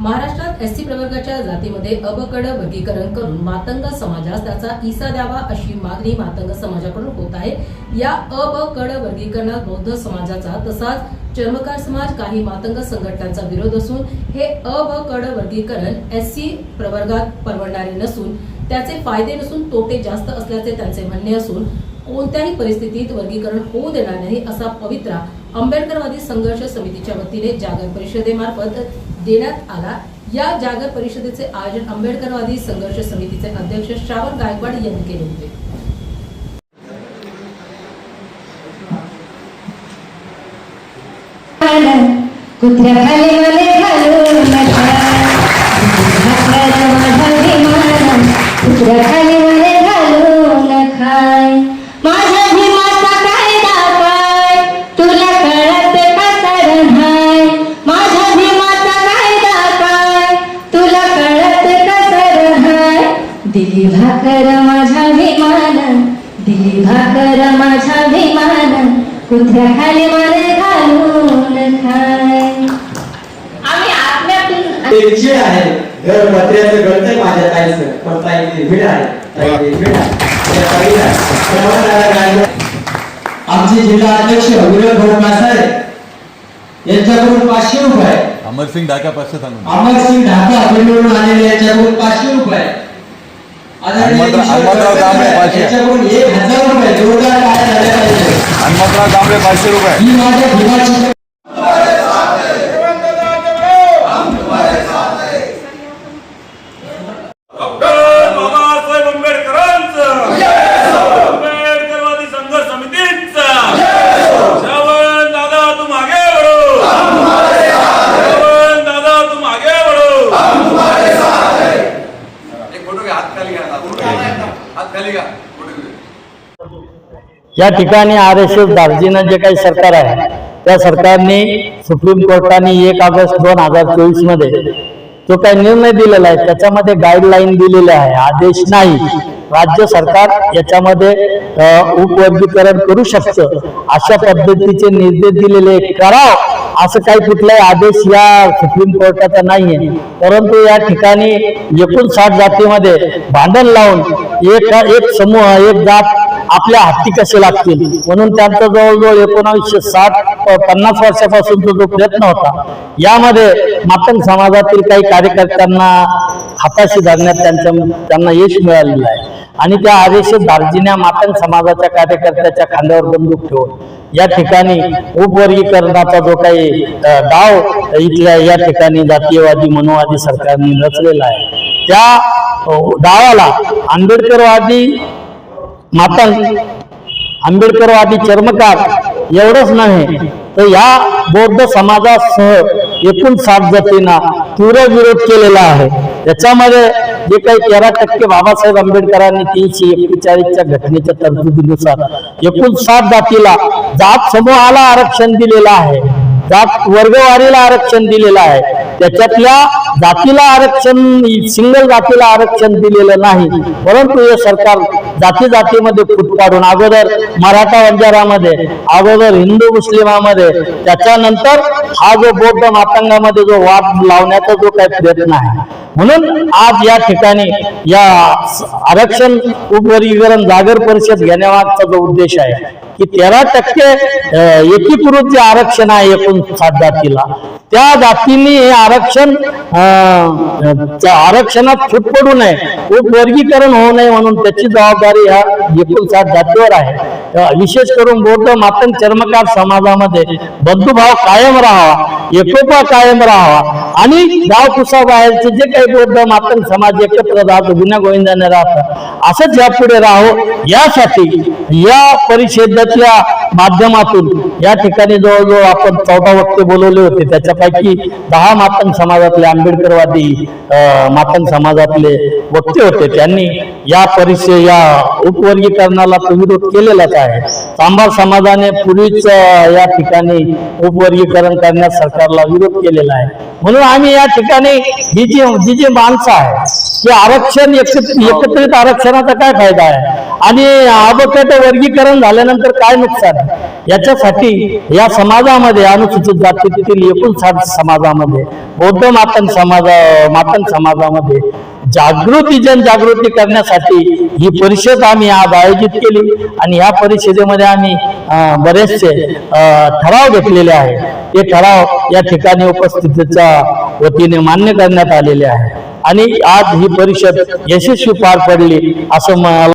महाराष्ट्रात एससी प्रवर्गाच्या जातीमध्ये अबकड वर्गीकरण करून मातंग समाजास त्याचा इसा द्यावा अशी मागणी मातंग समाजाकडून होत आहे। या अबकड वर्गीकरणात बौद्ध समाजाचा तसाच चर्मकार समाज काही मातंग संघटनांचा विरोध असून हे अबकड वर्गीकरण एससी प्रवर्गात परवडणारे नसून त्याचे फायदे नसून तोटे जास्त असल्याचे त्यांचे म्हणणे असून कोणत्याही परिस्थितीत वर्गीकरण होऊ देणार नाही असा पवित्रा आंबेडकरवादी संघर्ष समितीच्या वतीने जागर परिषदेमार्फत देण्यात आला। या जागर परिषदेचे आयोजन आंबेडकरवादी संघर्ष समितीचे अध्यक्ष श्रावण गायकवाड यांनी केले होते। कुत्र्याखाली मले घालू नका, कुत्र्याखाली मले घालू नका। माझ्या भीमाचा कायदा काय तुला कळत का सारण हाय? माझ्या भीमाचा कायदा काय तुला कळत का सारण हाय? दिली भाकर माझ्या भीमान, दिली भाकर माझ्या भीमान, कुत्र्याखाली मले घालून खाय। आम्ही आत्म्यातून ते आहे घर पत्र्याचं गळतंय माझ्या ताईचं, पण ताईची भीड आहे, ताईची भीड आहे। आमचे जिल्हा अध्यक्ष विरोध भोडमासाहेब यांच्याकडून 500 रुपये, अमरसिंग ढाका 500 सांगून, अमरसिंग ढाका बेंगळूरून आलेले यांच्याकडून 500 रुपये, हनुमंतराव दामले 500, यांच्याकडून 1000 रुपये जोरदार काय झाले पाहिजे। हनुमंतराव दामले 500 रुपये। ही माझ्या भीमाची या ठिकाणी RSS दार्जिनं जे काही सरकार आहे त्या सरकारने सुप्रीम कोर्टाने 1 ऑगस्ट 2024 मध्ये जो काही निर्णय दिलेला आहे त्याच्यामध्ये गाईडलाईन दिलेले आहे, आदेश नाही। राज्य सरकार याच्यामध्ये उपवर्गीकरण करू शकतं अशा पद्धतीचे निर्देश दिलेले करावं असं काही कुठलाही आदेश या सुप्रीम कोर्टाचा नाहीये। परंतु या ठिकाणी 59 जातीमध्ये भांडण लावून एक समूह एक जात आपल्या हाती कसे लागतील म्हणून त्यांचा जवळजवळ 1950 वर्षापासूनचा जो प्रयत्न होता यामध्ये मातंग समाजातील काही कार्यकर्त्यांना हाताशी धरण्यात त्यांना यश मिळालेलं आहे आणि त्या RSS दार्जिन्या मातंग समाजाच्या कार्यकर्त्याच्या खांद्यावर बंदूक ठेवून या ठिकाणी उपवर्गीकरणाचा जो काही डाव इथल्या या ठिकाणी जातीयवादी मनोवादी सरकारने रचलेला आहे त्या डावाला आंबेडकरवादी मातंग, आंबेडकरवादी चर्मकार एवढंच नव्हे तर या बौद्ध समाजासह 59 जातींना तीव्र विरोध केलेला आहे। याच्यामध्ये जे काही 13% बाबासाहेब आंबेडकरांनी 341च्या घटनेच्या तरतुदीनुसार 59 जातीला जात समूहाला आरक्षण दिलेलं आहे, जात वर्गवारीला आरक्षण दिलेलं आहे। त्याच्यातल्या जातीला आरक्षण सिंगल जातीला आरक्षण दिलेलं नाही, परंतु हे सरकार जाती जातीमध्ये फूट पाडून अगोदर मराठा बंजारामध्ये, अगोदर हिंदू मुस्लिमामध्ये, त्याच्यानंतर हा जो बौद्ध मातंगामध्ये जो वाद लावण्याचा जो काही प्रयत्न आहे म्हणून आज या ठिकाणी या आरक्षण उपवर्गीकरण जागर परिषद घेण्यामागचा जो उद्देश आहे की 13% एकीकृत जे आरक्षण आहे 59 जातीला त्या जातींनी हे आरक्षणात फूट पडू नये, उपवर्गीकरण होऊ नये म्हणून त्याची जबाबदारी ह्या 59 जातीवर आहे। विशेष करून बौद्ध मातंग चर्मकार समाजामध्ये बंधुभाव कायम राहावा, एकोपा कायम राहावा आणि गाव कुसाबाहेरचे जे काही बौद्ध मातंग समाज एकत्र राहतो गुन्हा गोविंदाने राहतात असंच यापुढे राहो यासाठी या परिषदेच्या माध्यमातून या ठिकाणी जवळजवळ आपण 14 वक्ते बोलवले होते, त्याच्यापैकी 10 मातंग समाजातले आंबेडकरवादी मातंग समाजातले वक्ते होते। त्यांनी या उपवर्गीकरणाला विरोध केलेलाच आहे। चांभार समाजाने पूर्वीच या ठिकाणी उपवर्गीकरण करण्यास सरकारला विरोध केलेला आहे म्हणून आम्ही या ठिकाणी ही जी माणसं आहे की आरक्षण एकत्रित आरक्षणाचा काय फायदा आहे? आणि अबकट वर्गीकरण झाल्यानंतर काय नुकसान? याच्यासाठी या समाजामध्ये अनुसूचित जातीतील 59 समाजामध्ये बौद्ध मातंग समाजामध्ये जनजागृती करण्यासाठी ही परिषद आम्ही आज आयोजित केली आणि या परिषदेमध्ये आम्ही बरेचसे ठराव घेतलेले आहेत. ते ठराव या ठिकाणी उपस्थितीच्या वतीने मान्य करण्यात आलेले आहे आणि आज ही परिषद यशस्वी पार पडली असं मला